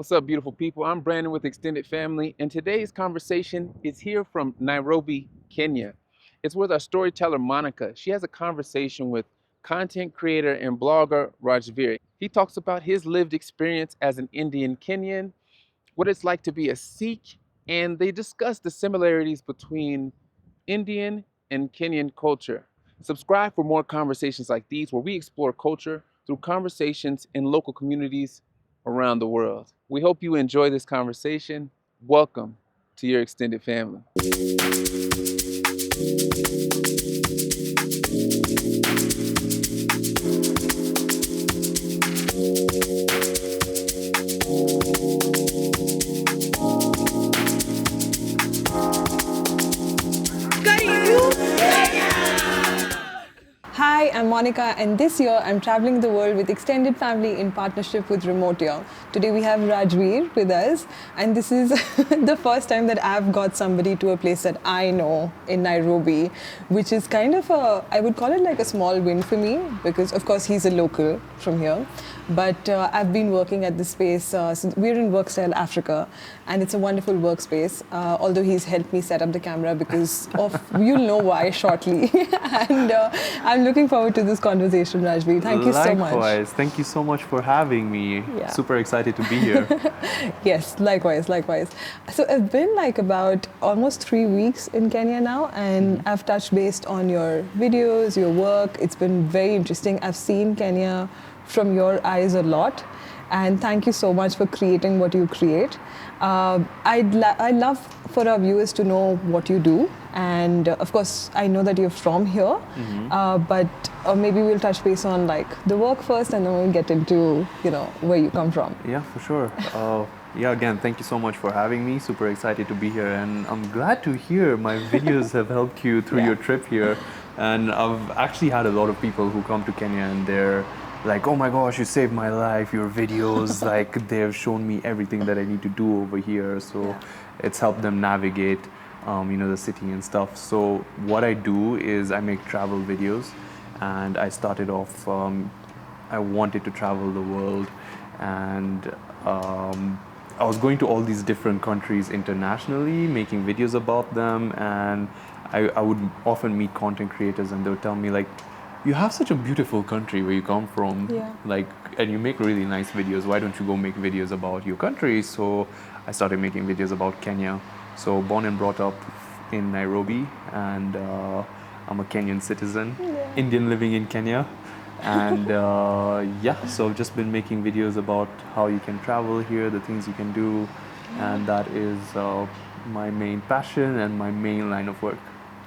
What's up, beautiful people? I'm Brandon with Extended Family, and today's conversation is here from Nairobi, Kenya. It's with our storyteller, Monika. She has a conversation with content creator and blogger, Rajvir. He talks about his lived experience as an Indian Kenyan, what it's like to be a Sikh, and they discuss the similarities between Indian and Kenyan culture. Subscribe for more conversations like these where we explore culture through conversations in local communities around the world. We hope you enjoy this conversation. Welcome to your extended family. Hi, I'm Monika, and this year I'm traveling the world with Extended Family in partnership with Remote Year. Today we have Rajvir with us, and this is the first time that I've got somebody to a place that I know in Nairobi, which is kind of I would call it like a small win for me, because of course he's a local from here. But I've been working at this space since we're in Workstyle Africa, and it's a wonderful workspace. Although he's helped me set up the camera because of, you'll know why shortly. And I'm looking forward to this conversation, Rajvir. Thank you so much. Likewise. Thank you so much for having me. Yeah. Super excited to be here. Yes, likewise. So I've been like about almost 3 weeks in Kenya now, and I've touched base on your videos, your work. It's been very interesting. I've seen Kenya from your eyes a lot, and thank you so much for creating what you create. I'd love for our viewers to know what you do, and of course I know that you're from here, but maybe we'll touch base on like the work first, and then we'll get into where you come from. Yeah, for sure. Yeah, again, thank you so much for having me. Super excited to be here, and I'm glad to hear my videos have helped you through your trip here. And I've actually had a lot of people who come to Kenya and they're like, oh my gosh, you saved my life, your videos, like they've shown me everything that I need to do over here. So it's helped them navigate, the city and stuff. So what I do is I make travel videos, and I started off, I wanted to travel the world, and I was going to all these different countries internationally, making videos about them, and I would often meet content creators and they would tell me like, you have such a beautiful country where you come from, and you make really nice videos. Why don't you go make videos about your country? So I started making videos about Kenya. So born and brought up in Nairobi, and I'm a Kenyan citizen, Indian living in Kenya. And so I've just been making videos about how you can travel here, the things you can do, and that is my main passion and my main line of work.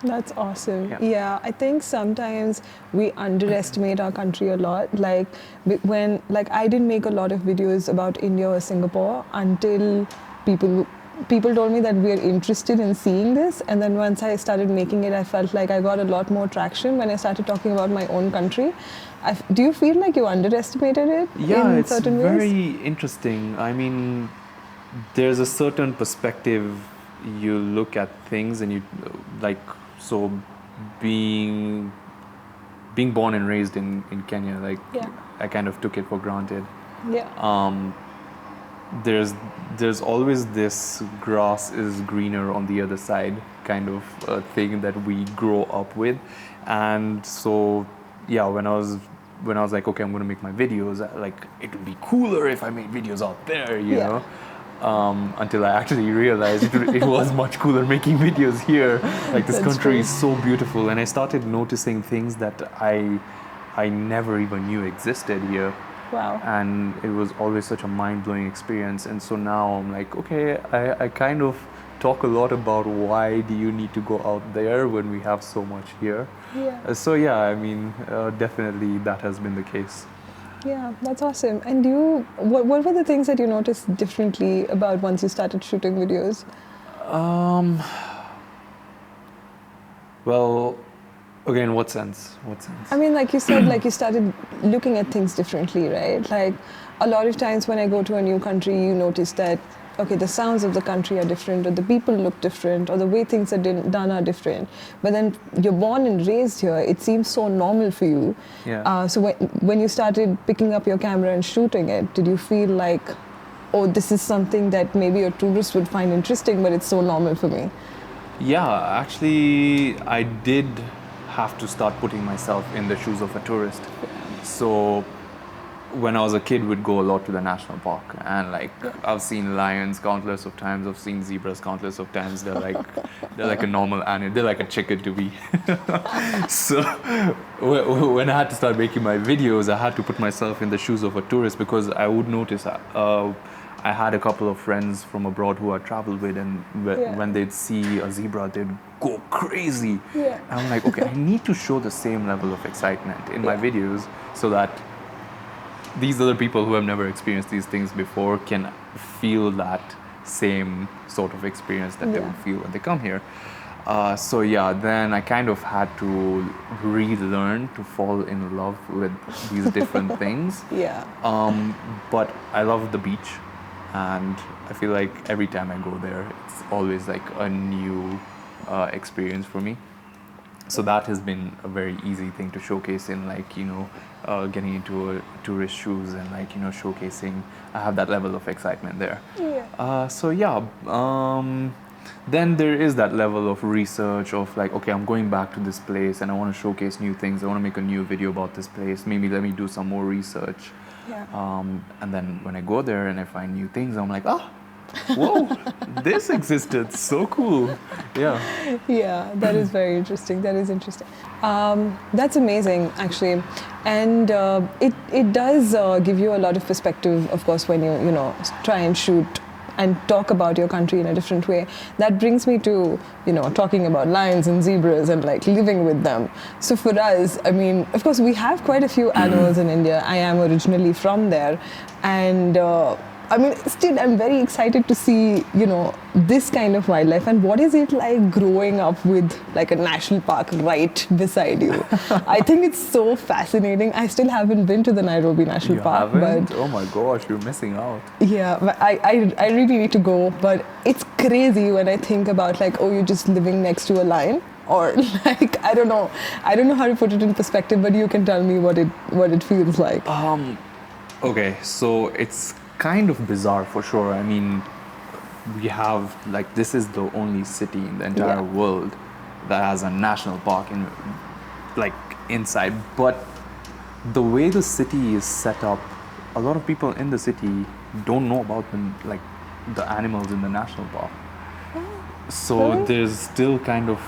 That's awesome. Yeah, I think sometimes we underestimate our country a lot. Like when I didn't make a lot of videos about India or Singapore until people told me that we are interested in seeing this, and then once I started making it, I felt like I got a lot more traction when I started talking about my own country. Do you feel like you underestimated it in certain ways? Yeah, it's very interesting. I mean, there's a certain perspective you look at things, and you like, so being born and raised in Kenya, like I kind of took it for granted. There's always this grass is greener on the other side kind of thing that we grow up with. And so when I was like, okay, I'm going to make my videos, like it would be cooler if I made videos out there, you know. Until I actually realized it was much cooler making videos here. Like this country is so beautiful, and I started noticing things that I never even knew existed here. Wow. And it was always such a mind-blowing experience. And so now I'm like, okay, I kind of talk a lot about why do you need to go out there when we have so much here. I mean, definitely that has been the case. Yeah, that's awesome. And what were the things that you noticed differently about once you started shooting videos? Well, again, what sense? I mean, like you said, like you started looking at things differently, right? Like a lot of times when I go to a new country, you notice that, okay, the sounds of the country are different, or the people look different, or the way things are done are different. But then you're born and raised here, it seems so normal for you. Yeah. So when you started picking up your camera and shooting it, did you feel like, oh, this is something that maybe a tourist would find interesting, but it's so normal for me? Yeah, actually, I did have to start putting myself in the shoes of a tourist. So when I was a kid, we'd go a lot to the national park, and like I've seen lions countless of times. I've seen zebras countless of times. They're like a normal animal. They're like a chicken to me. So when I had to start making my videos, I had to put myself in the shoes of a tourist, because I would notice. I had a couple of friends from abroad who I traveled with, and when they'd see a zebra, they'd go crazy. Yeah. And I'm like, okay, I need to show the same level of excitement in my videos, so that these other people who have never experienced these things before can feel that same sort of experience that they would feel when they come here. So yeah, then I kind of had to relearn to fall in love with these different things. Yeah. But I love the beach, and I feel like every time I go there, it's always like a new experience for me. So that has been a very easy thing to showcase in, like, you know, getting into a tourist shoes, and like, you know, showcasing. I have that level of excitement there. Yeah. So yeah, then there is that level of research of like, okay, I'm going back to this place and I want to showcase new things. I want to make a new video about this place. Maybe let me do some more research. Yeah. And then when I go there and I find new things, I'm like, oh, whoa, this existed. So cool. Yeah. Yeah, that is very interesting. That is interesting. That's amazing, actually, and it does give you a lot of perspective, of course, when you know, try and shoot and talk about your country in a different way. That brings me to, you know, talking about lions and zebras and like living with them. So for us, I mean, of course, we have quite a few animals in India. I am originally from there, and I mean, still, I'm very excited to see, you know, this kind of wildlife. And what is it like growing up with like a national park right beside you? I think it's so fascinating. I still haven't been to the Nairobi National Park. Haven't? But Oh my gosh, you're missing out. yeah, but I really need to go. But it's crazy when I think about like, oh, you're just living next to a lion. Or like, I don't know how to put it in perspective, but you can tell me what it feels like. Okay, so it's kind of bizarre for sure. I mean, we have, like, this is the only city in the entire world that has a national park in, like, inside. But the way the city is set up, a lot of people in the city don't know about the animals in the national park. So there's still kind of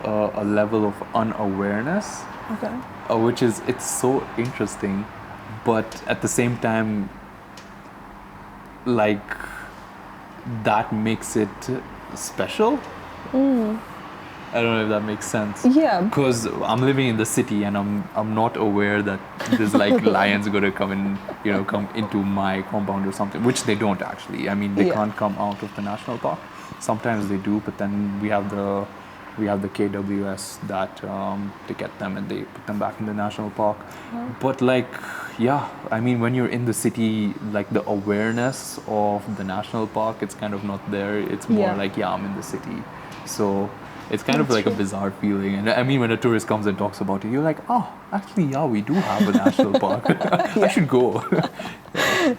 a level of unawareness, which is, it's so interesting, but at the same time, like, that makes it special. I don't know if that makes sense. Yeah. Because I'm living in the city and I'm not aware that there's like lions going to come in, you know, come into my compound or something, which they don't actually. I mean, they can't come out of the national park. Sometimes they do, but then we have the KWS that to get them, and they put them back in the national park. But like, yeah, I mean, when you're in the city, like the awareness of the national park, it's kind of not there. It's more like, yeah, I'm in the city. So it's kind of like a bizarre feeling. And I mean, when a tourist comes and talks about it, you're like, oh, actually, yeah, we do have a national park. I should go.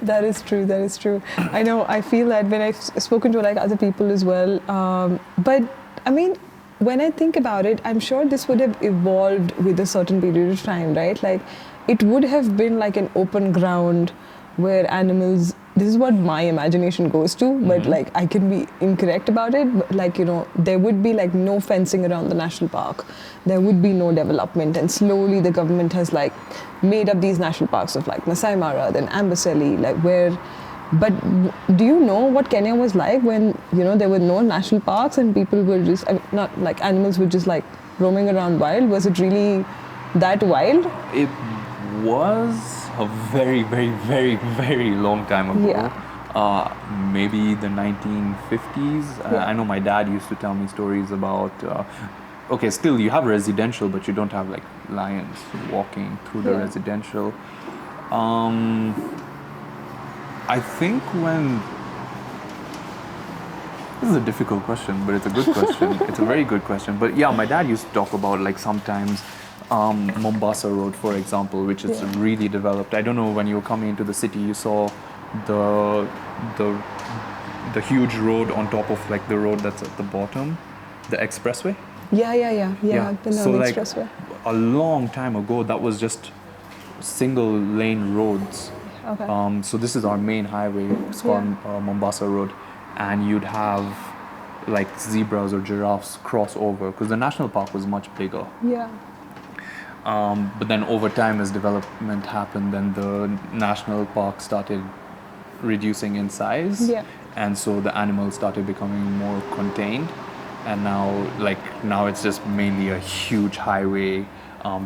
That is true. That is true. I know. I feel that when I've spoken to like other people as well. But I mean, when I think about it, I'm sure this would have evolved with a certain period of time, right? Like, it would have been like an open ground where animals, this is what my imagination goes to, but like, I can be incorrect about it, but like, you know, there would be like no fencing around the national park. There would be no development, and slowly the government has like made up these national parks of like Masai Mara, then Amboseli, like where. But do you know what Kenya was like when, you know, there were no national parks and people were just, I mean, not like animals were just like roaming around wild? Was it really that wild? It was a very, very, very, very long time ago. Yeah. Maybe the 1950s. I know my dad used to tell me stories about, okay, still you have residential, but you don't have like lions walking through the residential. I think when, this is a difficult question, but it's a good question. It's a very good question. But yeah, my dad used to talk about like sometimes Mombasa Road, for example, which is really developed. I don't know, when you were coming into the city, you saw the the huge road on top of like the road that's at the bottom, the expressway. Yeah. I've been So on the like expressway. a long time ago, that was just single lane roads. Okay. So this is our main highway. It's called Mombasa Road, and you'd have like zebras or giraffes cross over because the national park was much bigger. Yeah. But then over time, as development happened, then the national park started reducing in size, Yeah. and so the animals started becoming more contained. And now it's just mainly a huge highway,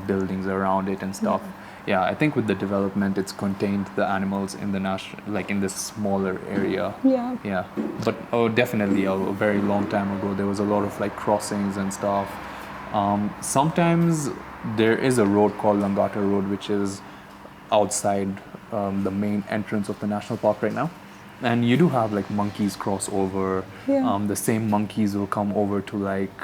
buildings around it and stuff. Yeah, I think with the development, it's contained the animals in the in this smaller area. Yeah. Yeah, but definitely a very long time ago, there was a lot of like crossings and stuff. Sometimes there is a road called Langata Road, which is outside the main entrance of the national park right now. And you do have like monkeys cross over. Yeah. The same monkeys will come over to like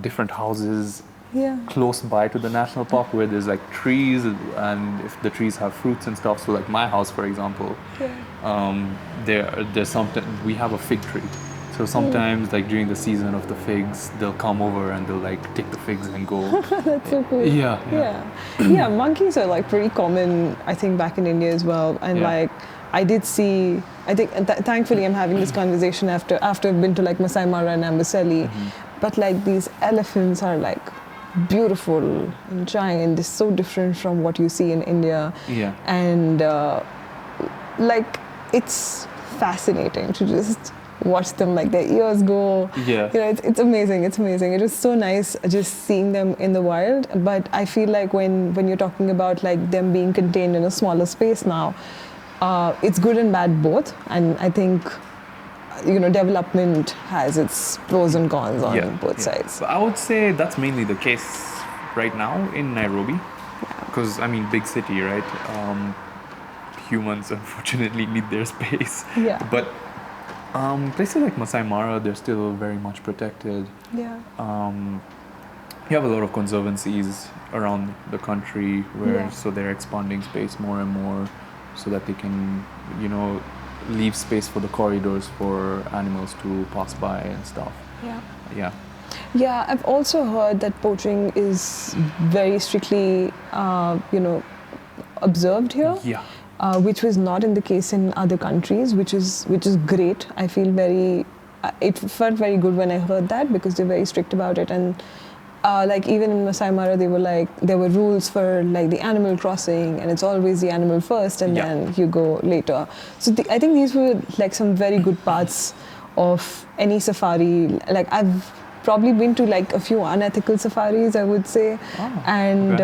different houses Yeah. close by to the national park where there's like trees, and if the trees have fruits and stuff. So like my house, for example, there's something, we have a fig tree. So sometimes like during the season of the figs, they'll come over and they'll like take the figs and go. That's so cool. Yeah, monkeys are like pretty common, I think, back in India as well. And like I did see, I think, thankfully I'm having this conversation after I've been to like Masai Mara and Amboseli. But like these elephants are like beautiful and giant. They're so different from what you see in India. Yeah. And like it's fascinating to just watch them, like their ears go. Yeah. You know, it's amazing. It's amazing. It was so nice just seeing them in the wild. But I feel like when you're talking about like them being contained in a smaller space now, it's good and bad both. And I think, you know, development has its pros and cons on both sides. So I would say that's mainly the case right now in Nairobi, because I mean, big city, right? Humans unfortunately need their space. Yeah. But places like Masai Mara, they're still very much protected. Yeah. You have a lot of conservancies around the country where so they're expanding space more and more so that they can, you know, leave space for the corridors for animals to pass by and stuff. Yeah. Yeah, I've also heard that poaching is very strictly, you know, observed here. Yeah. Which was not in the case in other countries, which is great. I feel it felt very good when I heard that, because they're very strict about it. And like even in Masai Mara, there were rules for like the animal crossing, and it's always the animal first, and then you go later. So I think these were like some very good parts of any safari. Like I've probably been to like a few unethical safaris, I would say, and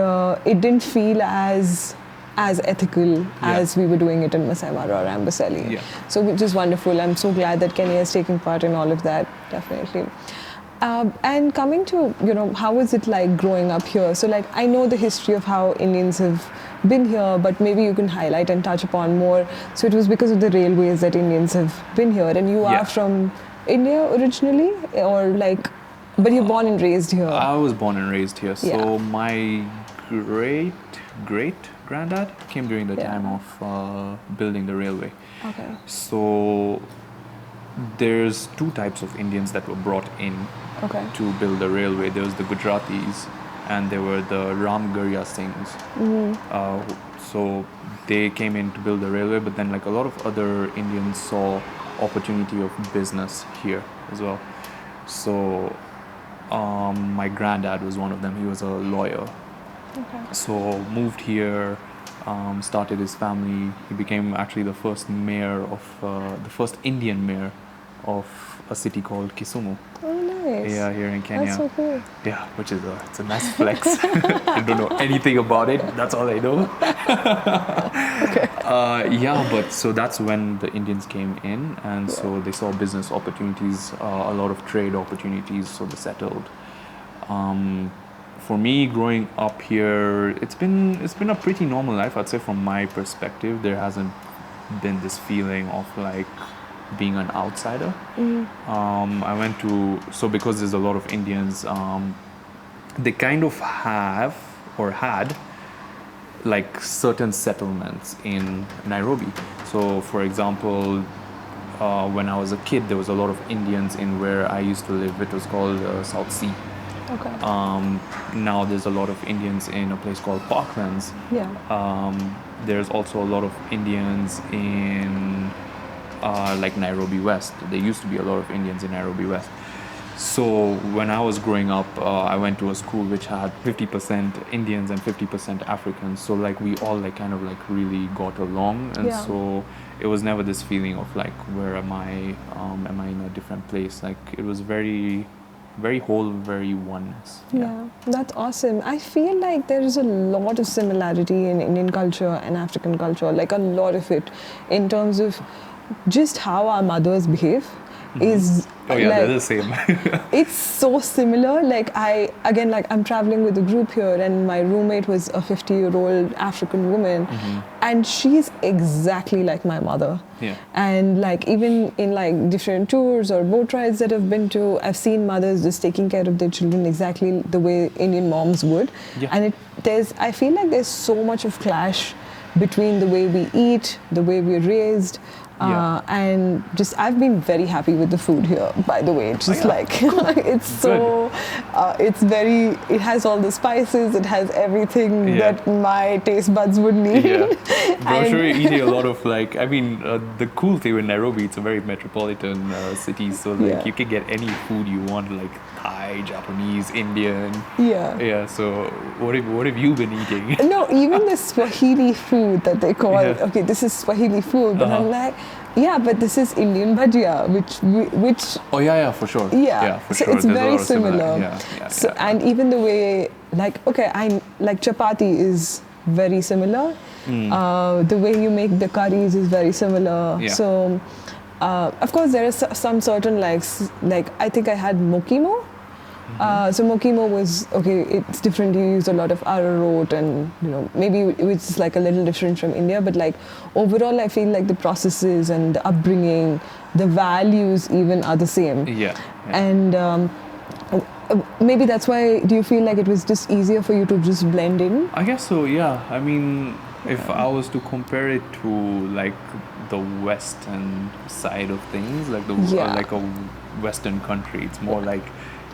it didn't feel as ethical as we were doing it in Masai Mara or Amboseli. Yeah. So which is wonderful. I'm so glad that Kenya is taking part in all of that, definitely. And coming to, you know, how was it like growing up here? So like, I know the history of how Indians have been here, but maybe you can highlight and touch upon more. So it was because of the railways that Indians have been here, and you are from India originally, or like, but you're born and raised here? I was born and raised here. So my great granddad came during the time of building the railway. Okay. So there's two types of Indians that were brought in to build the railway. There was the Gujaratis and there were the Ramgarhia Singhs. So they came in to build the railway, but then like a lot of other Indians saw opportunity of business here as well. So my granddad was one of them. He was a lawyer. So moved here, started his family. He became actually the first mayor of, the first Indian mayor of a city called Kisumu. Oh, nice. Yeah, here in Kenya. That's so cool. Yeah, which is it's a nice flex. I don't know anything about it. That's all I know. Yeah, but so that's when the Indians came in, and so they saw business opportunities, a lot of trade opportunities, so they settled. For me, growing up here, it's been a pretty normal life. I'd say from my perspective, there hasn't been this feeling of like being an outsider. I went to, so because there's a lot of Indians, they kind of have or had like certain settlements in Nairobi. So for example, when I was a kid, there was a lot of Indians in where I used to live. It was called South Sea. Okay. Now there's a lot of Indians in a place called Parklands. Yeah. There's also a lot of Indians in like Nairobi West. There used to be a lot of Indians in Nairobi West. So when I was growing up, I went to a school which had 50% Indians and 50% Africans. So like we all like kind of like really got along, and Yeah. so it was never this feeling of like, where am I? Am I in a different place? Like it was very, very whole, very oneness. Yeah, that's awesome. I feel like there is a lot of similarity in Indian culture and African culture, like a lot of it, in terms of just how our mothers behave. Is Oh yeah, like, they're the same. it's so similar. Like I'm traveling with a group here, and my roommate was a 50-year-old African woman, and she's exactly like my mother. Yeah. And like even in like different tours or boat rides that I've been to, I've seen mothers just taking care of their children exactly the way Indian moms would. Yeah. And I feel like there's so much of clash between the way we eat, the way we're raised. Yeah. And just I've been very happy with the food here, by the way. Just like it's so it has all the spices, it has everything that my taste buds would need. Yeah. But I'm sure you're eating a lot of like, I mean, the cool thing with Nairobi, it's a very metropolitan city, so like you can get any food you want, like Thai, Japanese, Indian. Yeah. Yeah. So what have you been eating? No, even the Swahili food that they call, okay, this is Swahili food, but I'm like, yeah, but this is Indian bhajia, which Oh yeah, for sure. Yeah, for so sure. it's There's a very lot of similar. Yeah. And even the way, like, okay, I like chapati is very similar. The way you make the curries is very similar. Yeah. So, of course, there is some certain like I think I had mokimo. So mokimo was okay. It's different. You use a lot of arrowroot, and maybe it's like a little different from India. But like overall, I feel like the processes and the upbringing, the values even are the same. Yeah. And maybe that's why. Do you feel like it was just easier for you to just blend in? I guess so. Yeah. I mean, if I was to compare it to like the Western side of things, like like a Western country, it's more like,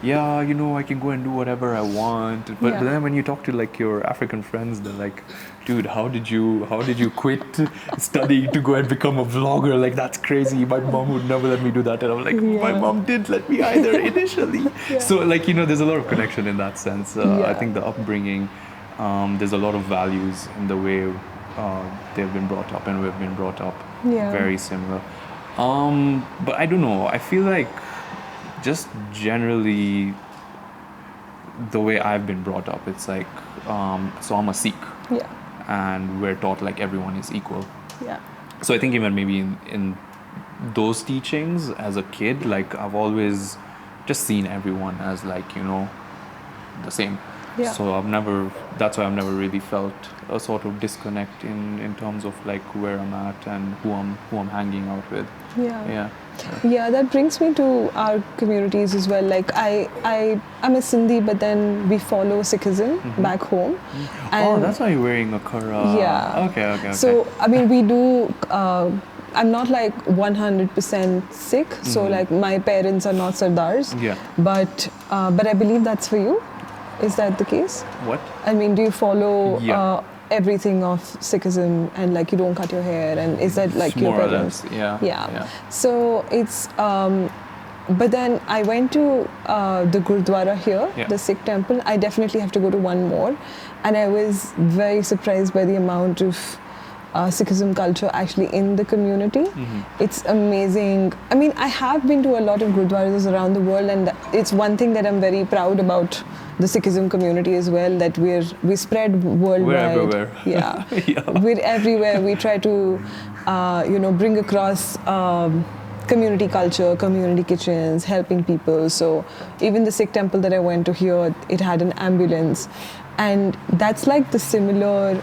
I can go and do whatever I want. But then when you talk to like your African friends, they're like, dude, how did you quit studying to go and become a vlogger? Like, that's crazy. My mom would never let me do that. And I'm like, my mom didn't let me either initially. So like, there's a lot of connection in that sense. I think the upbringing, there's a lot of values in the way they've been brought up and we've been brought up. Very similar. But I don't know. I feel like just generally the way I've been brought up, it's like, so I'm a Sikh. Yeah. And we're taught like everyone is equal. Yeah. So I think even maybe in those teachings as a kid, like I've always just seen everyone as like, the same. Yeah. So that's why I've never really felt a sort of disconnect in terms of like where I'm at and who I'm hanging out with. Yeah, that brings me to our communities as well. Like I'm a Sindhi, but then we follow Sikhism back home. And that's why you're wearing a kara. Yeah. Okay. So I mean, we do. I'm not like 100% Sikh. So like my parents are not Sardars. Yeah. But I believe that's for you. Is that the case? What? I mean, do you follow everything of Sikhism, and like you don't cut your hair, and is that like your parents? Yeah. So it's but then I went to the Gurdwara here, the Sikh temple. I definitely have to go to one more, and I was very surprised by the amount of Sikhism culture actually in the community. It's amazing. I mean, I have been to a lot of Gurdwaras around the world, and it's one thing that I'm very proud about the Sikhism community as well, that we spread worldwide. We're everywhere. Yeah. We're everywhere. We try to bring across community culture, community kitchens, helping people. So even the Sikh temple that I went to here, it had an ambulance, and that's like the similar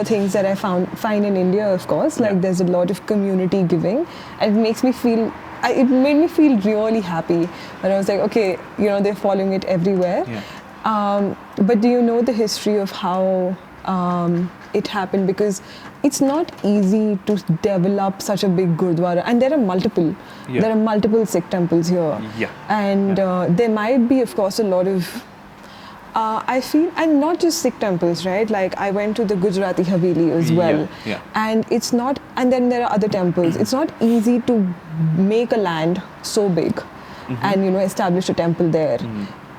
things that I find in India, of course. Like there's a lot of community giving, and it made me feel really happy when I was like, okay, they're following it everywhere. But do you know the history of how it happened, because it's not easy to develop such a big gurdwara, and there are multiple. Yeah. There are multiple Sikh temples here. Yeah. And there might be, of course, a lot of. I feel, and not just Sikh temples, right? Like I went to the Gujarati Haveli as well, Yeah. and it's not. And then there are other temples. It's not easy to make a land so big, and establish a temple there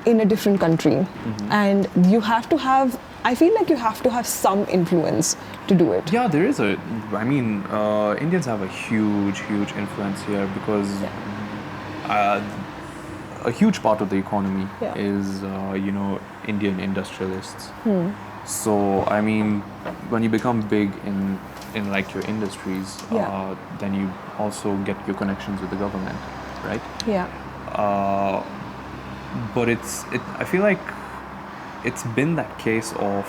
in a different country, and you have to have. I feel like you have to have some influence to do it. Yeah, there is Indians have a huge influence here because a huge part of the economy is, Indian industrialists. So, I mean, when you become big in like your industries, then you also get your connections with the government, right? Yeah. But I feel like it's been that case of,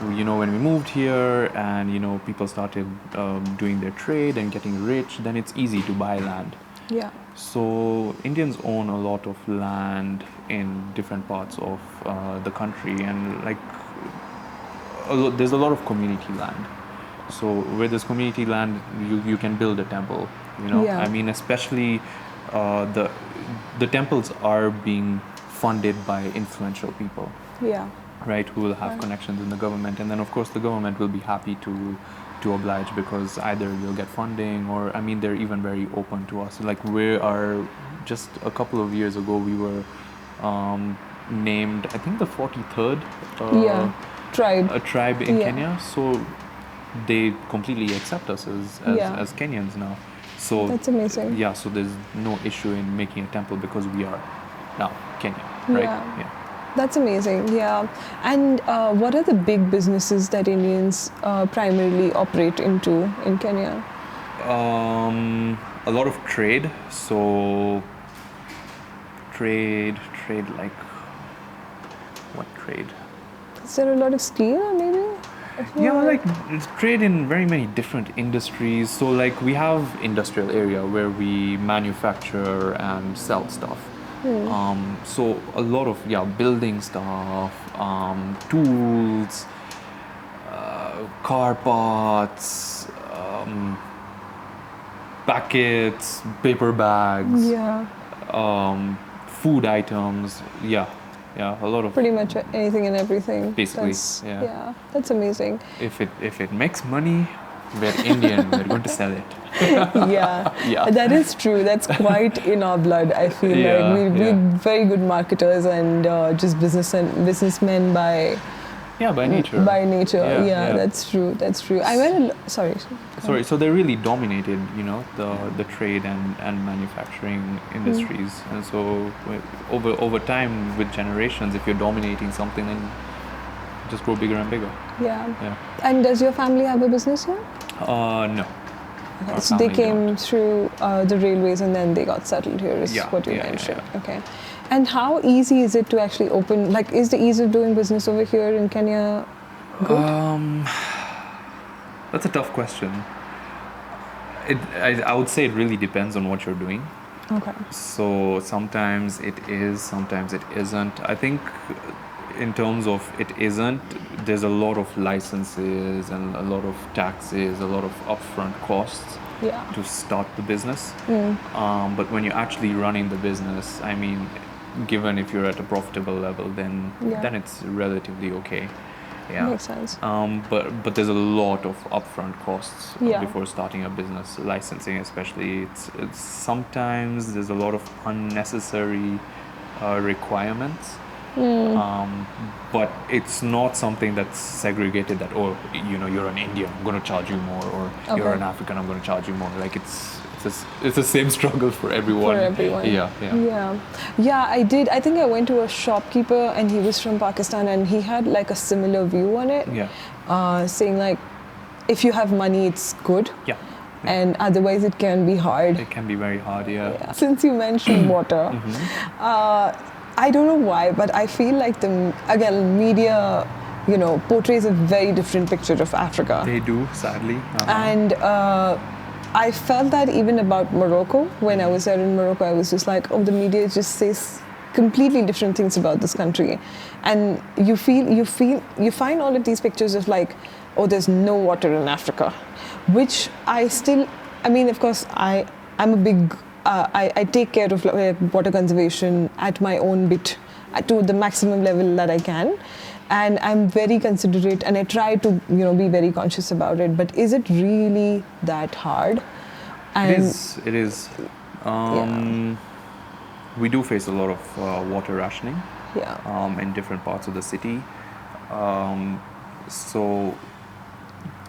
when we moved here and, people started doing their trade and getting rich, then it's easy to buy land. Yeah. So Indians own a lot of land in different parts of the country, and like there's a lot of community land. So where there's community land, you can build a temple. Yeah. I mean, especially the temples are being funded by influential people. Yeah. Right, who will have connections in the government, and then of course the government will be happy to oblige, because either we'll get funding, or I mean they're even very open to us. Like we are, just a couple of years ago we were named, I think, the 43rd tribe. a tribe in Kenya. So they completely accept us as Kenyans now. So that's amazing. Yeah, so there's no issue in making a temple because we are now Kenya, right? Yeah. That's amazing, yeah. And what are the big businesses that Indians primarily operate into in Kenya? A lot of trade. So trade like what trade? Is there a lot of steel, maybe? Yeah, like it's trade in very many different industries. So like we have industrial area where we manufacture and sell stuff. So a lot of building stuff, tools, car parts, packets, paper bags, food items. Yeah, a lot of pretty much anything and everything. Basically, that's amazing. If it makes money, we're Indian. We're going to sell it. Yeah, that is true. That's quite in our blood. I feel like we're very good marketers and just businessmen by nature. By nature, that's true. That's true. I went. Sorry. So they really dominated, the trade and manufacturing industries, and so over time, with generations, if you're dominating something, then just grow bigger and bigger. Yeah. And does your family have a business here? No. Okay, so they came through the railways and then they got settled here, is what you mentioned. Yeah. Okay. And how easy is it to actually open, like, is the ease of doing business over here in Kenya good? That's a tough question. I would say it really depends on what you're doing. Okay. So sometimes it is, sometimes it isn't. I think in terms of it isn't, there's a lot of licenses and a lot of taxes, a lot of upfront costs to start the business. But when you're actually running the business, I mean, given if you're at a profitable level, then it's relatively okay. Yeah. Makes sense. But there's a lot of upfront costs before starting a business, licensing especially. It's sometimes there's a lot of unnecessary requirements. But it's not something that's segregated that, you're an Indian, I'm going to charge you more, or you're an African, I'm going to charge you more. Like it's the same struggle for everyone. Yeah, I did. I think I went to a shopkeeper and he was from Pakistan and he had like a similar view on it. Saying like, if you have money, it's good. And otherwise it can be hard. It can be very hard, Since you mentioned water, I don't know why, but I feel like media, portrays a very different picture of Africa. They do, sadly. And I felt that even about Morocco. When I was there in Morocco, I was just like, the media just says completely different things about this country, and you find all of these pictures of like, oh, there's no water in Africa, which I mean, of course, I'm a big I take care of water conservation at my own bit, to the maximum level that I can, and I'm very considerate, and I try to be very conscious about it. But is it really that hard? And It is. We do face a lot of water rationing in different parts of the city.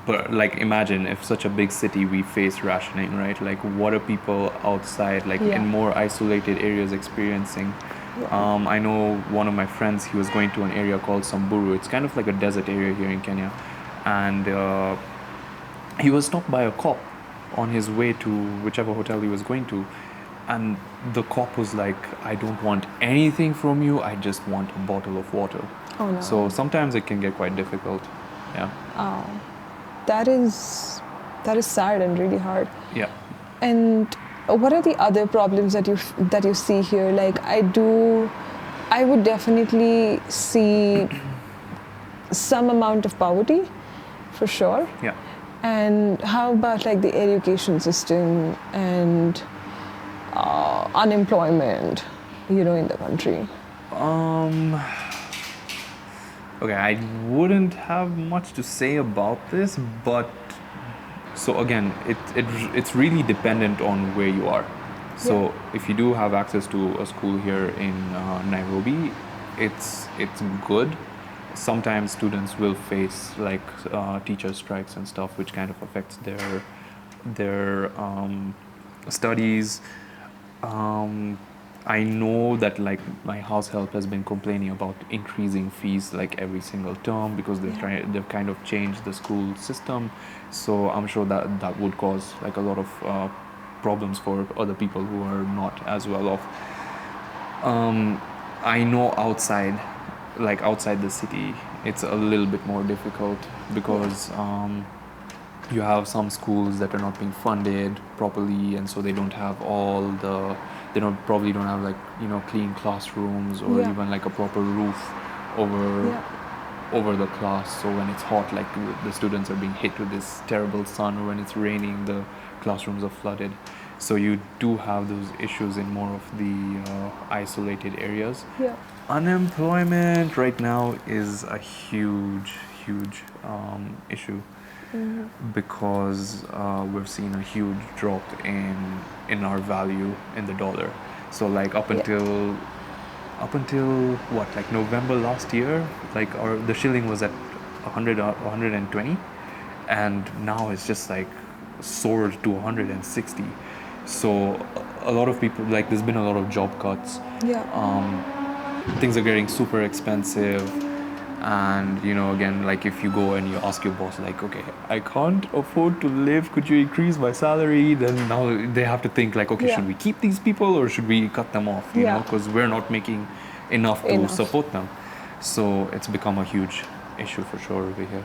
But like, imagine if such a big city we face rationing, right? Like, what are people outside, like in more isolated areas, experiencing? I know one of my friends, he was going to an area called Samburu. It's kind of like a desert area here in Kenya, and he was stopped by a cop on his way to whichever hotel he was going to, and the cop was like, I don't want anything from you, I just want a bottle of water. Oh no. So sometimes it can get quite difficult. Yeah. Oh, that is sad and really hard. Yeah. And what are the other problems that you see here? Like, I would definitely see some amount of poverty, for sure. Yeah. And how about like the education system and unemployment, in the country? Okay, I wouldn't have much to say about this, but so again, it's really dependent on where you are. So if you do have access to a school here in Nairobi, it's good. Sometimes students will face like teacher strikes and stuff, which kind of affects their studies. I know that like my house help has been complaining about increasing fees like every single term, because they've kind of changed the school system. So I'm sure that would cause like a lot of problems for other people who are not as well off. I know outside the city, it's a little bit more difficult, because you have some schools that are not being funded properly, and so they don't have probably don't have like clean classrooms, or even like a proper roof over the class. So when it's hot, like the students are being hit with this terrible sun, or when it's raining, the classrooms are flooded. So you do have those issues in more of the isolated areas. Yeah. Unemployment right now is a huge issue, because we've seen a huge drop in our value in the dollar. So like up until what, like November last year, like the shilling was at 100 or 120, and now it's just like soared to 160. So a lot of people, like, there's been a lot of job cuts. Things are getting super expensive, and again, like if you go and you ask your boss, like, okay, I can't afford to live, could you increase my salary? Then now they have to think like, okay, should we keep these people or should we cut them off? You know, because we're not making enough to support them. So it's become a huge issue for sure over here.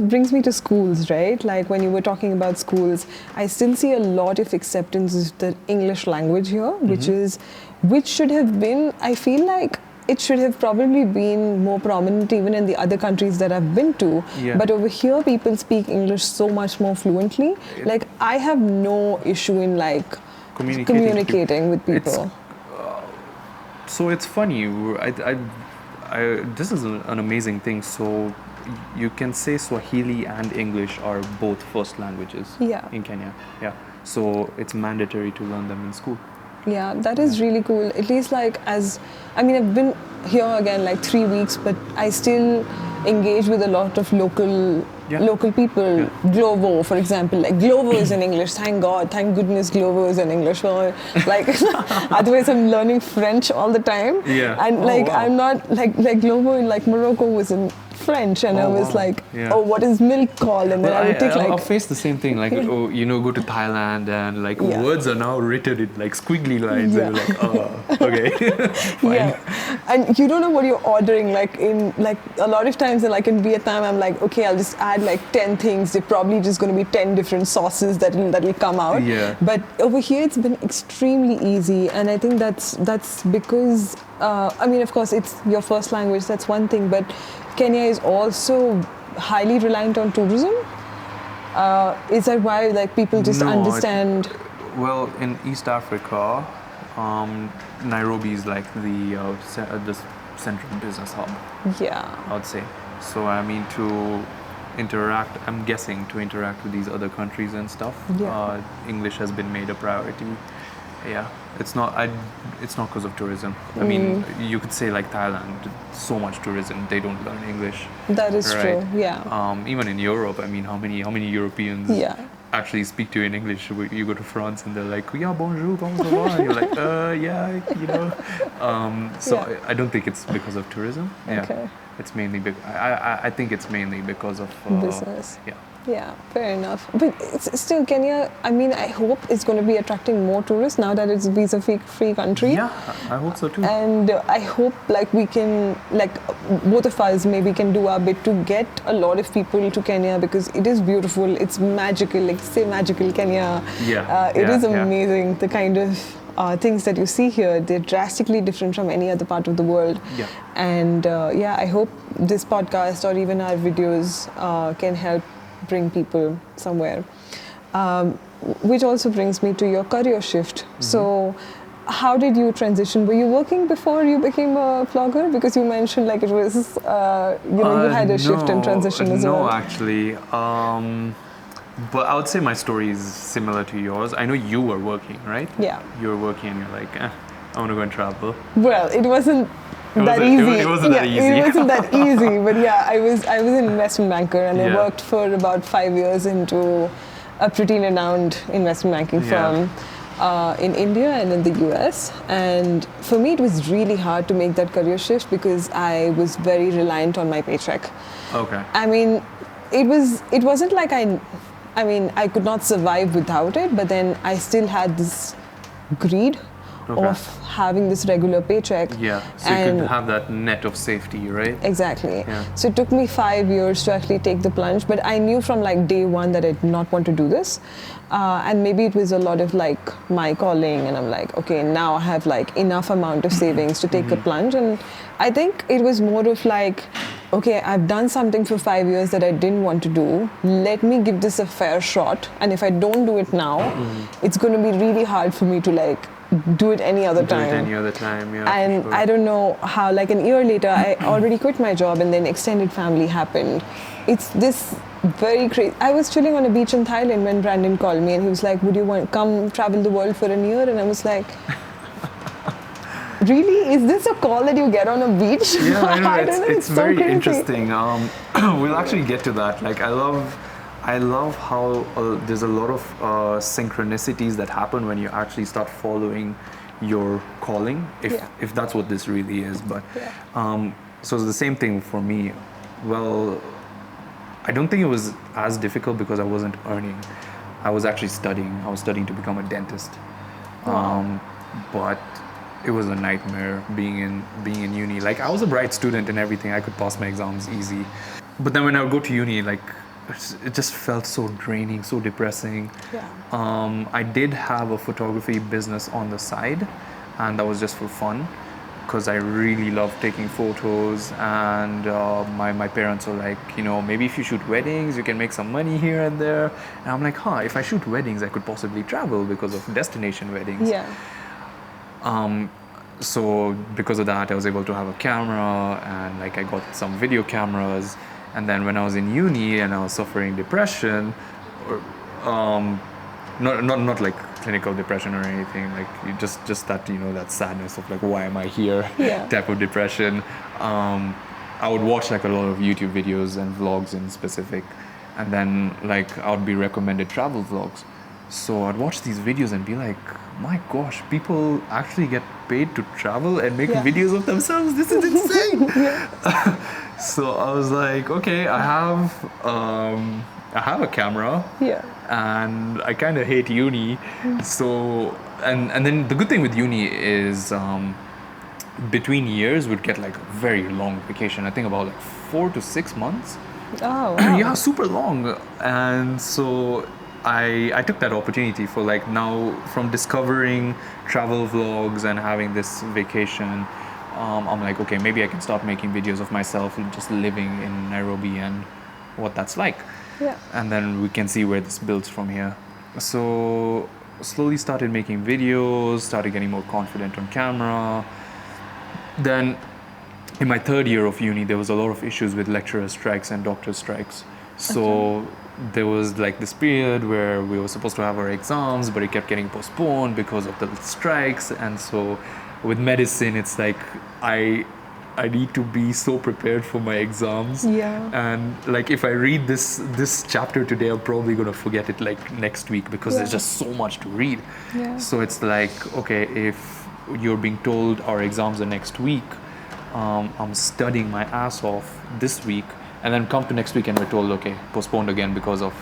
Brings me to schools, right? Like when you were talking about schools, I still see a lot of acceptance of the English language here, which should have been, I feel like it should have probably been more prominent even in the other countries that I've been to. But over here, people speak English so much more fluently. Like, I have no issue in like communicating with people. So it's funny. This is an amazing thing. So you can say Swahili and English are both first languages in Kenya. So it's mandatory to learn them in school. Yeah, that is really cool. At least I've been here again like 3 weeks, but I still engage with a lot of local people. Glovo, for example, like Glovo is in English. Thank goodness Glovo is in English. Or like otherwise I'm learning French all the time. And like I'm not like Glovo in like Morocco was in French, and I Oh, was wow. like, Yeah. oh, what is milk called? And then I would take like, I've faced the same thing. Like, oh, go to Thailand and like Yeah. words are now written in like squiggly lines. Yeah. And you're like, oh, okay, fine. yeah, and you don't know what you're ordering. Like in like a lot of times, like in Vietnam, I'm like, okay, I'll just add like 10 things. They're probably just going to be 10 different sauces that will come out. Yeah. But over here, it's been extremely easy, and I think that's because I mean, of course, it's your first language. That's one thing, but Kenya is also highly reliant on tourism. Is that why like people just No, understand? Well, in East Africa, Nairobi is like the central business hub, Yeah. I would say. So I mean to interact, I'm guessing to interact with these other countries and stuff, Yeah. English has been made a priority. Yeah, it's not because of tourism. I mean, you could say like Thailand, so much tourism, they don't learn English. That is right? true. Yeah. Even in Europe, I mean, how many Europeans Yeah. actually speak to you in English? You go to France and they're like, yeah, bonjour, comment ça va? And you're like, yeah, you know. So Yeah. I don't think it's because of tourism. Yeah. Okay. It's mainly I think it's mainly because of Business. Yeah. Yeah, fair enough. But it's still Kenya, I mean, I hope it's going to be attracting more tourists now that it's a visa-free country. Yeah, I hope so too. And I hope like we can, like both of us maybe can do our bit to get a lot of people to Kenya, because it is beautiful, it's magical, like say magical Kenya. Yeah, It is yeah. amazing, the kind of things that you see here. They're drastically different from any other part of the world. Yeah. And yeah, I hope this podcast or even our videos can help bring people somewhere. Which also brings me to your career shift. So how did you transition? Were you working before you became a vlogger? Because you mentioned like it was, you had a shift and transition as well. No, actually. But I would say my story is similar to yours. I know you were working, right? Yeah. You were working and you're like, I want to go and travel. Well, it wasn't that wasn't- easy. it wasn't that easy. It wasn't that easy. But yeah, I was an investment banker, and I Yeah. worked for about 5 years into a pretty renowned investment banking Yeah. firm in India and in the US. And for me, it was really hard to make that career shift because I was very reliant on my paycheck. Okay. I mean, it wasn't like I could not survive without it, but then I still had this greed Okay. of having this regular paycheck. Yeah. So you And- could have that net of safety, right? Exactly. Yeah. So it took me 5 years to actually take the plunge, but I knew from like day one that I did not want to do this. And maybe it was a lot of like my calling, and I'm like, okay, now I have like enough amount of savings to take a plunge. And I think it was more of like, okay, I've done something for 5 years that I didn't want to do. Let me give this a fair shot. And if I don't do it now, it's going to be really hard for me to like do it any other Do time. it any other time, yeah. And for sure. I don't know how, like a year later, I already quit my job, and then extended family happened. It's this very crazy. I was chilling on a beach in Thailand when Brandon called me, and he was like, would you want come travel the world for a year? And I was like, really? Is this a call that you get on a beach? Yeah, I know. don't know, It's so very crazy. interesting. We'll actually get to that. Like, I love how there's a lot of synchronicities that happen when you actually start following your calling, if that's what this really is. But so it's the same thing for me. Well, I don't think it was as difficult because I wasn't earning. I was actually studying. I was studying to become a dentist. But it was a nightmare being in uni. Like, I was a bright student and everything. I could pass my exams easy. But then when I would go to uni, like, it just felt so draining, so depressing. Yeah. I did have a photography business on the side, and that was just for fun, because I really love taking photos. And my parents were like, you know, maybe if you shoot weddings, you can make some money here and there. And I'm like, if I shoot weddings, I could possibly travel because of destination weddings. Yeah. So because of that, I was able to have a camera, and like I got some video cameras. And then when I was in uni and I was suffering depression, or not like clinical depression or anything, like just that, you know, that sadness of like, why am I here? Type of depression. I would watch like a lot of YouTube videos and vlogs in specific, and then like I would be recommended travel vlogs. So I'd watch these videos and be like, my gosh, people actually get paid to travel and make videos of themselves. This is insane. So I was like, okay, I have a camera. Yeah. And I kind of hate uni. So, and then the good thing with uni is between years we'd get like a very long vacation. I think about like 4 to 6 months. Oh, wow. Yeah, super long. And so I took that opportunity for like now from discovering travel vlogs and having this vacation. I'm like, okay, maybe I can start making videos of myself just living in Nairobi and what that's like. Yeah. And then we can see where this builds from here. So slowly started making videos, started getting more confident on camera. Then in my third year of uni, there was a lot of issues with lecturer strikes and doctor strikes. So there was like this period where we were supposed to have our exams, but it kept getting postponed because of the strikes. And so with medicine, it's like I need to be so prepared for my exams. Yeah. And like if I read this chapter today, I'm probably gonna forget it like next week because there's just so much to read. Yeah. So it's like, okay, if you're being told our exams are next week, I'm studying my ass off this week, and then come to next week and we're told, okay, postponed again because of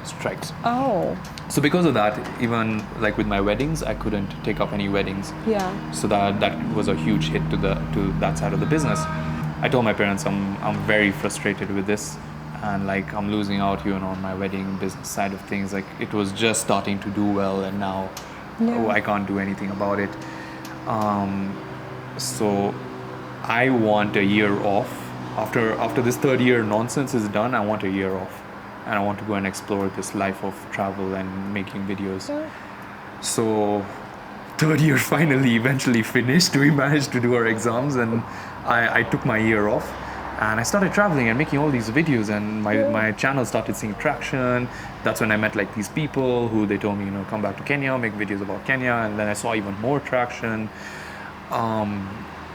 strikes. Oh. So because of that, even like with my weddings, I couldn't take up any weddings. Yeah. So that was a huge hit to that side of the business. I told my parents I'm very frustrated with this, and like I'm losing out even on my wedding business side of things. Like it was just starting to do well, and now I can't do anything about it. So I want a year off. After this third year nonsense is done, I want a year off, and I want to go and explore this life of travel and making videos. Yeah. So third year finally eventually finished. We managed to do our exams, and I took my year off, and I started traveling and making all these videos, and my channel started seeing traction. That's when I met like these people who they told me, come back to Kenya, make videos about Kenya, and then I saw even more traction.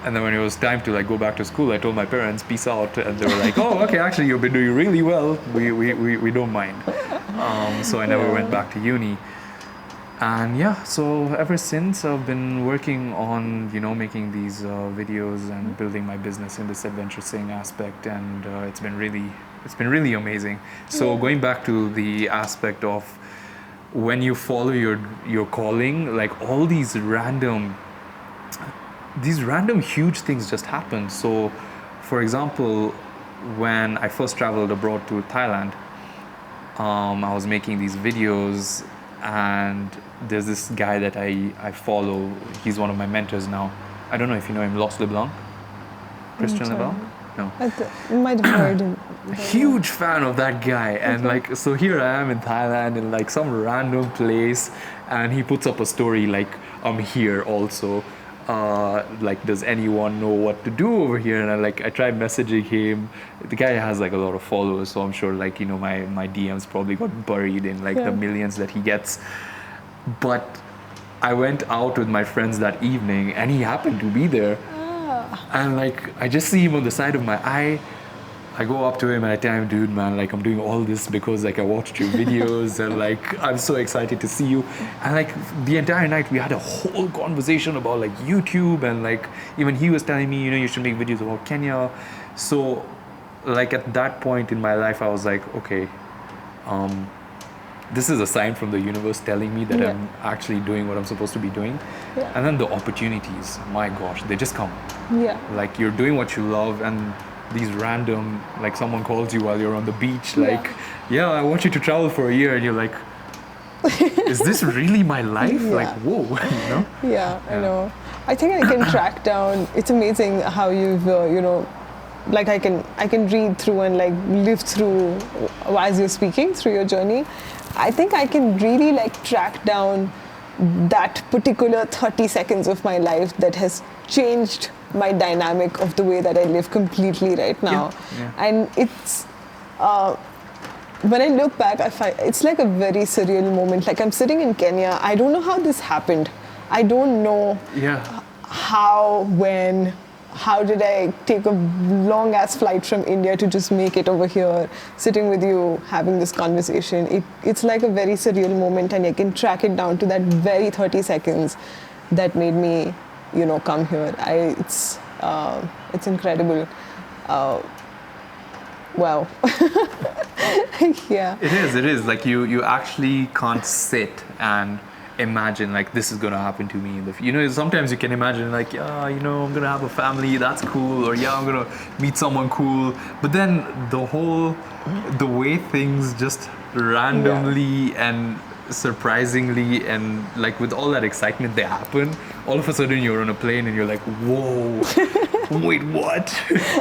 And then when it was time to like go back to school, I told my parents, peace out. And they were like, oh, okay, actually you've been doing really well. We don't mind. So I never went back to uni. And yeah, so ever since I've been working on, making these videos and building my business in this adventuring aspect. And it's been really amazing. So going back to the aspect of when you follow your calling, like all these random huge things just happen. So for example, when I first traveled abroad to Thailand, I was making these videos, and there's this guy that I follow. He's one of my mentors now. I don't know if you know him, Los LeBlanc? Christian LeBlanc? No. You might have heard him. Huge fan of that guy. And like, so here I am in Thailand in like some random place, and he puts up a story like, I'm here also. Like, does anyone know what to do over here? And I tried messaging him. The guy has like a lot of followers, so I'm sure like, my DMs probably got buried in like the millions that he gets. But I went out with my friends that evening, and he happened to be there. And like, I just see him on the side of my eye. I go up to him and I tell him, dude, man, like I'm doing all this because like I watched your videos and like I'm so excited to see you. And like the entire night we had a whole conversation about like YouTube, and like even he was telling me, you should make videos about Kenya. So like at that point in my life, I was like, okay, this is a sign from the universe telling me that I'm actually doing what I'm supposed to be doing. And then the opportunities, my gosh, they just come. Like you're doing what you love, and these random, like someone calls you while you're on the beach, like, I want you to travel for a year, and you're like, is this really my life? Like, whoa, I know. I think I can track down. It's amazing how you've, like I can read through and like live through as you're speaking through your journey. I think I can really like track down that particular 30 seconds of my life that has changed my dynamic of the way that I live completely right now. And it's when I look back, I find it's like a very surreal moment. Like I'm sitting in Kenya, I don't know how this happened. I don't know how, when, how did I take a long ass flight from India to just make it over here, sitting with you, having this conversation. It's like a very surreal moment, and I can track it down to that very 30 seconds that made me, come here. It's incredible. Wow. Yeah. It is. Like you actually can't sit and imagine like this is gonna happen to me in the sometimes you can imagine like, yeah, I'm gonna have a family, that's cool, or yeah, I'm gonna meet someone cool. But then the way things just randomly and surprisingly and like with all that excitement they happen, all of a sudden you're on a plane and you're like, whoa, wait, what?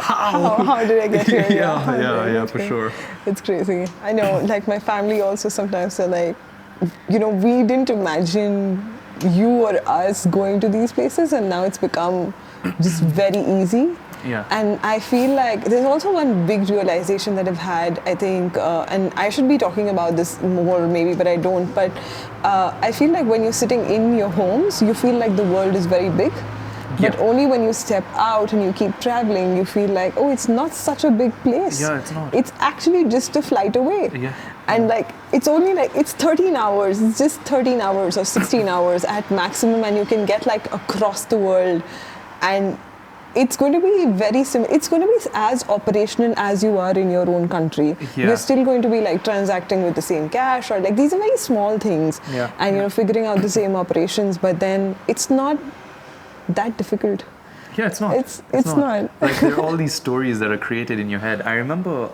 How did I get here? Yeah, for sure. It's crazy. I know, like my family also sometimes are like, we didn't imagine you or us going to these places, and now it's become just very easy. Yeah. And I feel like there's also one big realization that I've had, I think, and I should be talking about this more maybe, but I don't. But I feel like when you're sitting in your homes, you feel like the world is very big. Yeah. But only when you step out and you keep traveling, you feel like, oh, it's not such a big place. Yeah, it's not. It's actually just a flight away. Yeah. And like, it's only like, it's 13 hours. It's just 13 hours or 16 hours at maximum, and you can get like across the world. And it's going to be very similar. It's going to be as operational as you are in your own country. Yeah. You're still going to be like transacting with the same cash, or like these are very small things. Yeah. And figuring out the same operations, but then it's not that difficult. Yeah, it's not. It's not. Like there are all these stories that are created in your head. I remember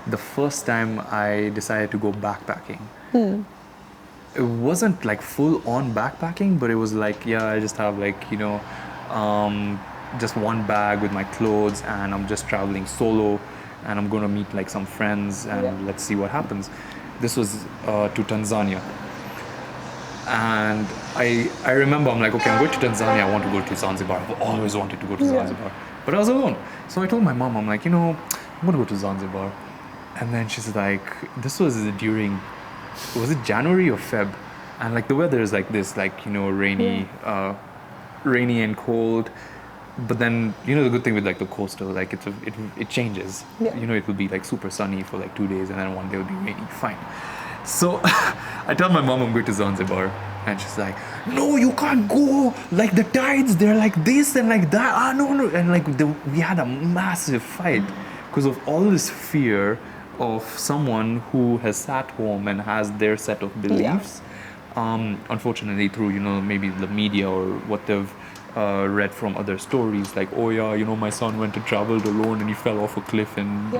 the first time I decided to go backpacking. It wasn't like full on backpacking, but it was like, yeah, I just have like, just one bag with my clothes, and I'm just traveling solo, and I'm gonna meet like some friends, and let's see what happens. This was to Tanzania. And I remember I'm like, okay, I'm going to Tanzania, I want to go to Zanzibar. I've always wanted to go to Zanzibar. But I was alone. So I told my mom, I'm like, I'm going to go to Zanzibar. And then she's like, this was during, was it January or Feb? And like the weather is like this, like, rainy, rainy and cold. But then, the good thing with like the coastal, like it changes. Yeah. It will be like super sunny for like 2 days, and then one day it will be rainy, fine. So I tell my mom I'm going to Zanzibar, and she's like, no, you can't go, like the tides, they're like this and like that, no, and like we had a massive fight because of all this fear of someone who has sat home and has their set of beliefs, unfortunately through, maybe the media or what they've read from other stories, like, oh yeah, my son went and traveled alone and he fell off a cliff, and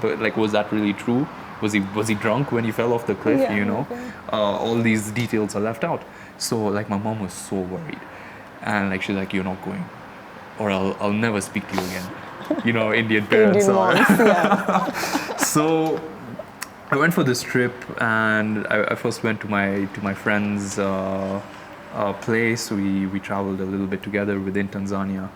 but like, was that really true? Was he drunk when he fell off the cliff? All these details are left out. So like my mom was so worried, and like she's like, you're not going, or I'll never speak to you again. Indian parents are. So I went for this trip, and I first went to my friend's place. We traveled a little bit together within Tanzania.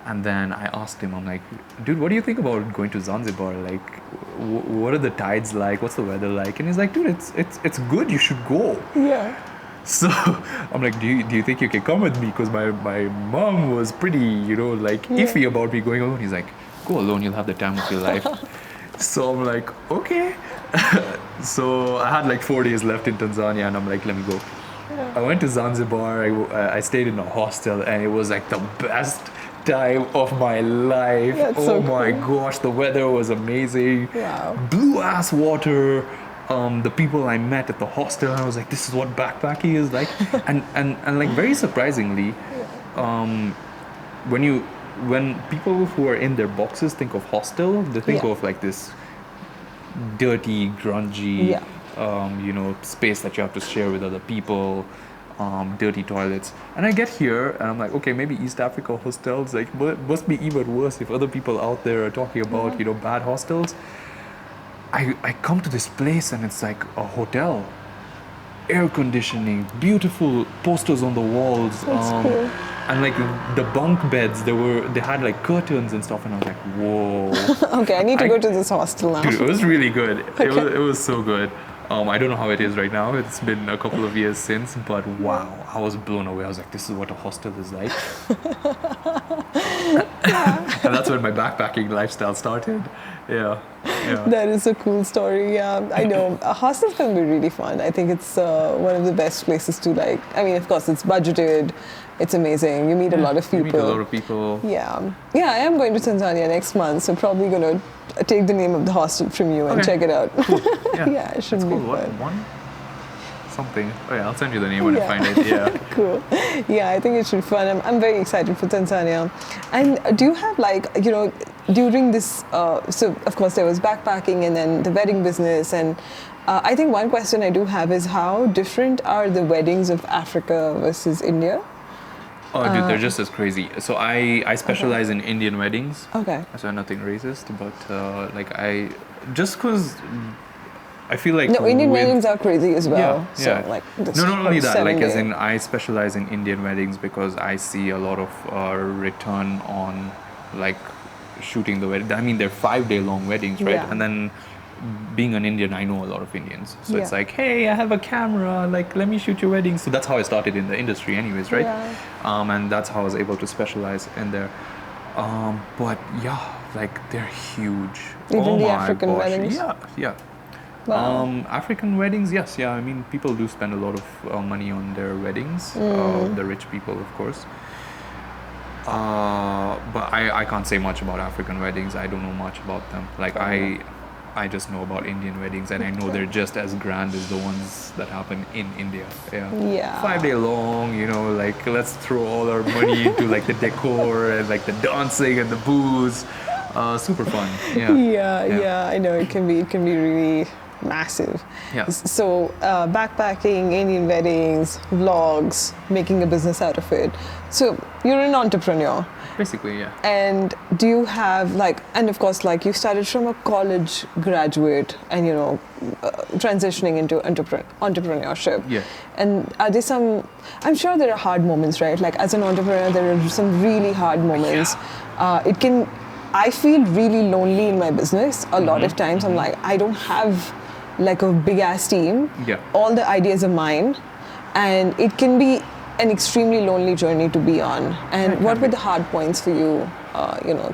And then I asked him, I'm like, dude, what do you think about going to Zanzibar? Like, what are the tides like? What's the weather like? And he's like, dude, it's good. You should go. Yeah. So I'm like, do you think you can come with me? Because my mom was pretty, iffy about me going alone. He's like, go alone. You'll have the time of your life. So I'm like, okay. So I had like 4 days left in Tanzania, and I'm like, let me go. Yeah. I went to Zanzibar. I stayed in a hostel, and it was like the best time of my life. That's so my cool. gosh, the weather was amazing. Wow. Blue ass water. The people I met at the hostel, I was like, this is what backpacking is like. and like very surprisingly, when people who are in their boxes think of hostel, they think of like this dirty, grungy, space that you have to share with other people. Dirty toilets, and I get here and I'm like, okay, maybe East Africa hostels like must be even worse if other people out there are talking about bad hostels. I come to this place and it's like a hotel, air conditioning, beautiful posters on the walls, cool. and like the bunk beds, they had like curtains and stuff, and I was like, whoa. Okay, I need to go to this hostel now. Dude, it was really good. Okay. It was so good. I don't know how it is right now. It's been a couple of years since, but wow, I was blown away. I was like, this is what a hostel is like. And that's when my backpacking lifestyle started. Yeah. That is a cool story. Yeah, I know. Hostels can be really fun. I think it's one of the best places to like. I mean, of course, it's budgeted. It's amazing. You meet a lot of people. You meet a lot of people. Yeah. I am going to Tanzania next month, so probably gonna take the name of the hostel from you and check it out. Cool. Yeah, it should be cool. fun. One something. Oh yeah, I'll send you the name when I find it. Yeah. Cool. Yeah, I think it should be fun. I'm very excited for Tanzania. And do you have like, during this, so of course there was backpacking and then the wedding business, and I think one question I do have is how different are the weddings of Africa versus India? Oh, dude, they're just as crazy. So I specialize in Indian weddings. Okay. So nothing racist, but just because I feel like Indian weddings are crazy as well. Yeah. So like no, not only that. Like as 7-day. in, I specialize in Indian weddings because I see a lot of return on like shooting the wedding. I mean, they're 5-day long weddings, right? Yeah. And then being an Indian, I know a lot of Indians. So it's Yeah. like, hey, I have a camera. Like, let me shoot your wedding. So that's how I started in the industry, anyways, right? Yeah. And that's how I was able to specialize in there. But yeah, like they're huge. Even the African weddings? Yeah. Wow. African weddings, yes, yeah. I mean, people do spend a lot of money on their weddings. The rich people, of course. But I can't say much about African weddings. I don't know much about them. Like I just know about Indian weddings, and I know they're just as grand as the ones that happen in India. Yeah. 5-day long, like let's throw all our money into like the decor and like the dancing and the booze. Super fun. Yeah, I know it can be really massive. Yeah. So backpacking, Indian weddings, vlogs, making a business out of it. So you're an entrepreneur. Basically, yeah. And do you have and of course you started from a college graduate and transitioning into entrepreneurship. Yeah. And are there I'm sure there are hard moments, right? Like as an entrepreneur, there are some really hard moments. I feel really lonely in my business. A lot of times I'm like, I don't have like a big ass team. Yeah. All the ideas are mine. And it can be an extremely lonely journey to be on. And what were the hard points for you,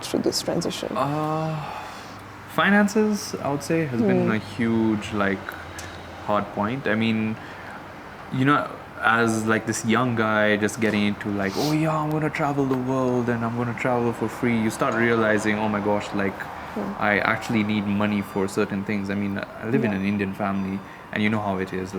through this transition? Finances, I would say, has been a huge hard point. I mean, as like this young guy just getting into oh yeah, I'm gonna travel the world and I'm gonna travel for free, you start realizing, oh my gosh, I actually need money for certain things. I mean, I live in an Indian family, and you know how it is.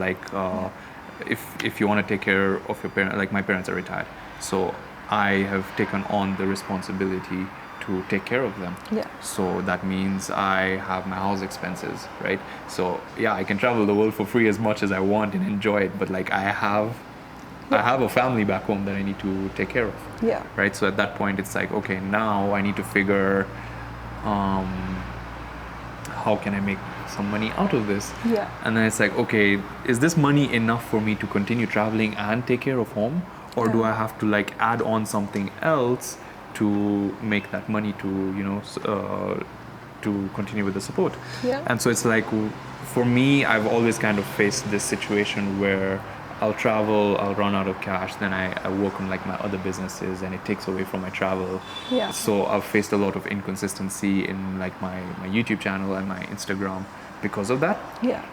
If you want to take care of your parents, my parents are retired, so I have taken on the responsibility to take care of them. Yeah. So that means I have my house expenses, right? So yeah, I can travel the world for free as much as I want and enjoy it, but I have a family back home that I need to take care of. Yeah. Right. So at that point, it's okay, now I need to figure, how can I make some money out of this? Yeah. And then it's okay, is this money enough for me to continue traveling and take care of home, or do I have to add on something else to make that money to to continue with the support? Yeah. And so it's for me, I've always kind of faced this situation where I'll travel, I'll run out of cash, then I work on my other businesses, and it takes away from my travel. Yeah. So I've faced a lot of inconsistency in my YouTube channel and my Instagram because of that. Yeah.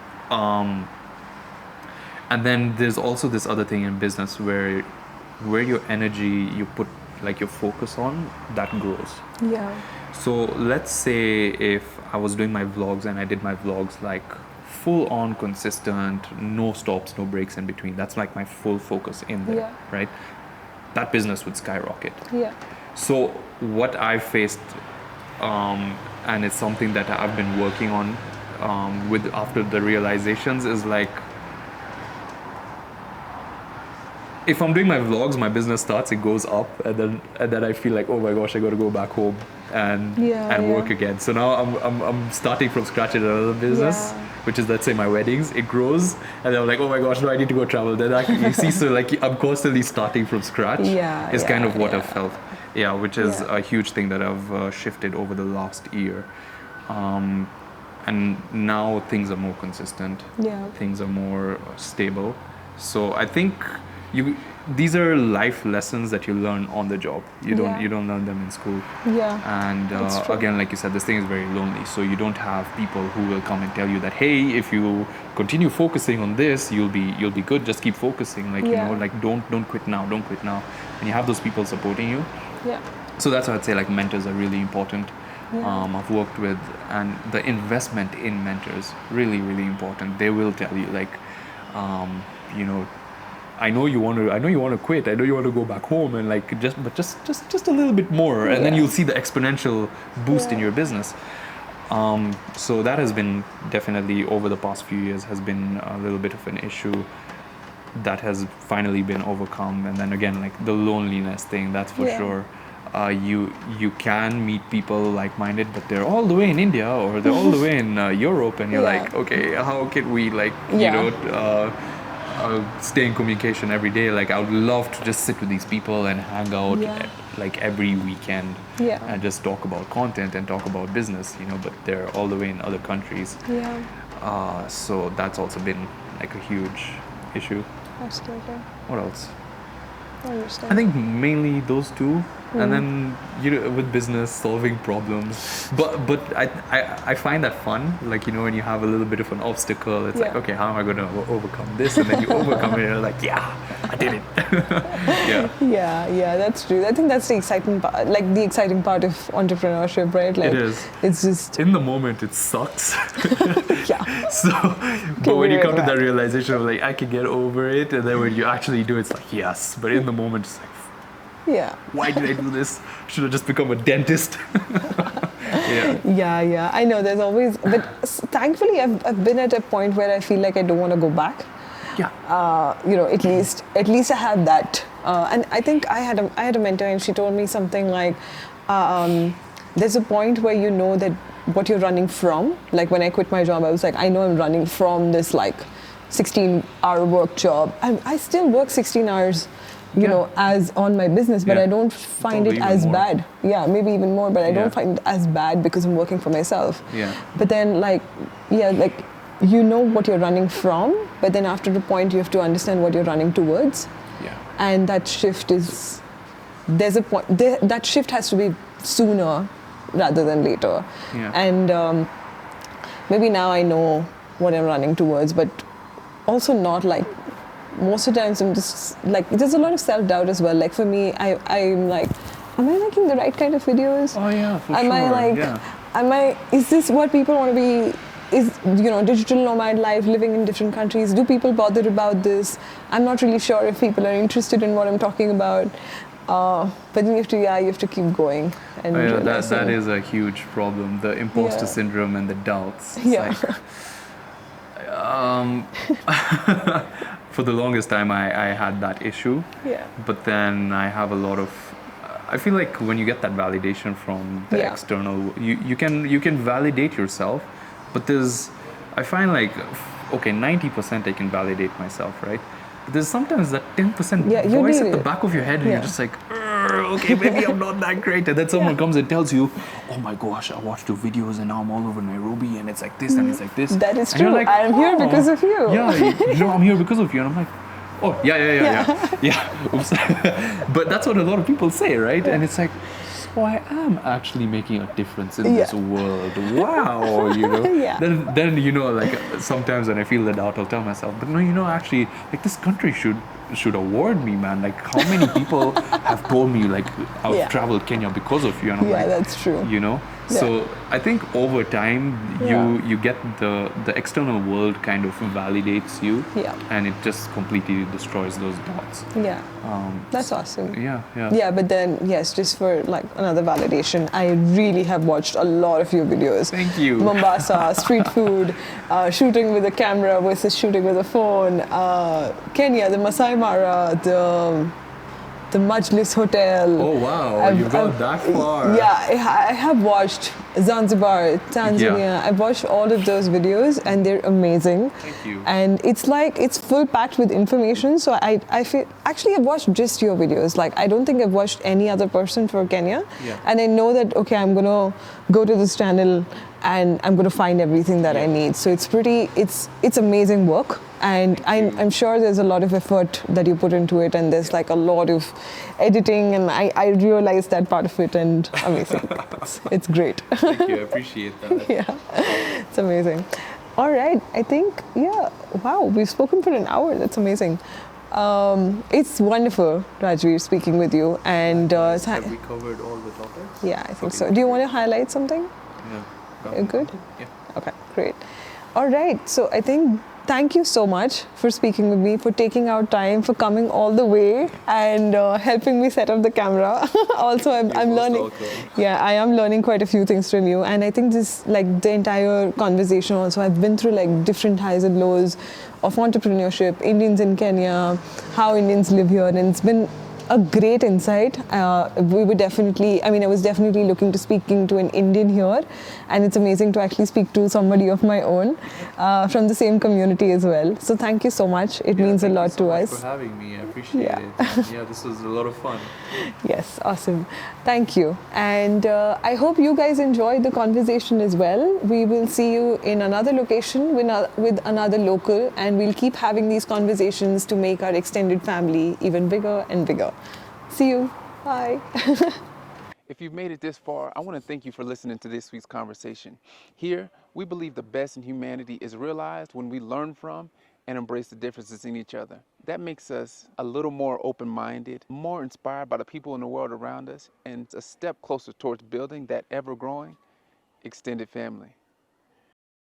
And then there's also this other thing in business where your energy you put your focus on, that grows. Yeah. So let's say if I was doing my vlogs and I did my vlogs full on consistent, no stops, no breaks in between, that's my full focus in there. Yeah. Right? That business would skyrocket. Yeah. So what I faced, and it's something that I've been working on with after the realizations, is if I'm doing my vlogs, my business starts, it goes up, and then I feel oh my gosh, I got to go back home and work again. So now I'm starting from scratch in another business, which is, let's say, my weddings. It grows, and then I'm oh my gosh, no, I need to go travel. Then you see, so I'm constantly starting from scratch. Is kind of what I've felt. Yeah, which is a huge thing that I've shifted over the last year. and now things are more consistent. Yeah. Things are more stable. So I think these are life lessons that you learn on the job. You don't learn them in school. Yeah. And That's true. again, like you said, this thing is very lonely. So you don't have people who will come and tell you that, hey, if you continue focusing on this, you'll be good. Just keep focusing. Like Yeah. like don't quit now. Don't quit now. And you have those people supporting you. Yeah. So that's why I'd say like mentors are really important. Yeah. I've worked with, and the investment in mentors really, really important. They will tell you like, I know you want to quit. I know you want to go back home and like just a little bit more, and then Yeah. you'll see the exponential boost in Yeah. your business. So that has been definitely over the past few years has been a little bit of an issue that has finally been overcome. And then again, like the loneliness thing, that's for Yeah. sure. You can meet people like-minded, but they're all the way in India or they're all the way in Europe, and you're Yeah. like, okay, how can we like Yeah. stay in communication every day? Like I would love to just sit with these people and hang out Yeah. like every weekend Yeah. and just talk about content and talk about business, but they're all the way in other countries. Yeah. So that's also been like a huge issue. Absolutely. What else? I understand. I think mainly those two, and then with business solving problems. But I find that fun. Like when you have a little bit of an obstacle, it's like, Yeah. okay, how am I going to overcome this? And then you overcome it, and you're like, yeah, I did it. Yeah. Yeah, that's true. I think that's the exciting part, like the exciting part of entrepreneurship, right? Like, It is. It's just, In the moment, it sucks. yeah. But when you come to Right. that realization of like, I can get over it, and then when you actually do it, it's like, yes. But in the moment, it's like, Yeah. why did I do this? Should have just become a dentist. Yeah. Yeah. I know there's always, but thankfully I've been at a point where I feel like I don't want to go back. Yeah. At least I had that. And I think I had a mentor, and she told me something like, there's a point where you know that what you're running from. Like when I quit my job, I was like, I know I'm running from this like 16-hour work job. I still work 16 hours, as on my business, but Yeah. I don't find Probably it even as more. bad. Yeah, maybe even more, but I Yeah. don't find it as bad because I'm working for myself. Yeah. But then you know what you're running from, but then after the point you have to understand what you're running towards. Yeah. And that shift there's a point, that shift has to be sooner rather than later. Yeah. And maybe now I know what I'm running towards, but also not like, most of the times I'm just like, there's a lot of self-doubt as well. Like for me, I'm like, am I making the right kind of videos? Oh yeah, for Am sure. I like, yeah. is this what people want to be? Is, digital nomad life, living in different countries, do people bother about this? I'm not really sure if people are interested in what I'm talking about. But then you have to keep going. And that is a huge problem. The imposter Yeah. syndrome and the doubts. It's Yeah. For the longest time, I had that issue. Yeah. But then I have a lot of. I feel like when you get that validation from the Yeah. external, you can validate yourself, but I find like, okay, 90% I can validate myself, right? But there's sometimes that 10% Yeah, you voice need at the it. back of your head, and Yeah. you're just like, okay, maybe I'm not that great. And then someone comes and tells you, oh my gosh, I watched your videos and now I'm all over Nairobi and it's like this and it's like this. That is And you're true. like, I'm here "Oh, because of you." Yeah, I'm here because of you. And I'm like, oh, yeah. Oops. But that's what a lot of people say, right? And it's like, so I am actually making a difference in this Yeah. world. Wow, Yeah. Then like sometimes when I feel the doubt, I'll tell myself, but no, actually, like this country should award me, man. Like how many people have told me like I've Yeah. traveled Kenya because of you, and I'm Yeah, like, that's true. So I think over time you get the external world kind of validates you, Yeah. and it just completely destroys those doubts. Yeah. That's awesome. Yeah. Yeah, but then yes, just for like another validation, I really have watched a lot of your videos. Thank you. Mombasa, street food, shooting with a camera versus shooting with a phone, Kenya, the Masai Mara, the Majlis Hotel. Oh wow, you got that far. Yeah, I have watched Zanzibar, Tanzania. I've watched all of those videos and they're amazing. Thank you. And it's like, it's full packed with information. So I feel, actually I've watched just your videos. Like, I don't think I've watched any other person for Kenya. Yeah. And I know that, okay, I'm going to go to this channel and I'm going to find everything that I need. So it's amazing work. And I'm sure there's a lot of effort that you put into it, and there's like a lot of editing, and I realized that part of it, and amazing. It's great. Thank you. I appreciate that. Yeah, it's amazing. All right, I think, yeah, wow, we've spoken for an hour. That's amazing. It's wonderful, Rajvir, speaking with you. And have we covered all the topics? Yeah, I think so. Do you want to highlight something? Yeah. You're good? Yeah. Okay, great. All right, so I think thank you so much for speaking with me, for taking out time, for coming all the way and helping me set up the camera. Also, I'm learning. Yeah, I am learning quite a few things from you. And I think this, like the entire conversation also, I've been through like different highs and lows of entrepreneurship, Indians in Kenya, how Indians live here. And it's been a great insight. We were definitely, I mean, I was definitely looking to speaking to an Indian here, and it's amazing to actually speak to somebody of my own from the same community as well. So thank you so much. It means a lot to us. Thank you so much for having me. I appreciate it. Yeah, this was a lot of fun. Yes, awesome. Thank you. And I hope you guys enjoyed the conversation as well. We will see you in another location with another local, and we'll keep having these conversations to make our extended family even bigger and bigger. See you. Bye. If you've made it this far, I want to thank you for listening to this week's conversation. Here, we believe the best in humanity is realized when we learn from and embrace the differences in each other. That makes us a little more open-minded, more inspired by the people in the world around us, and a step closer towards building that ever-growing extended family.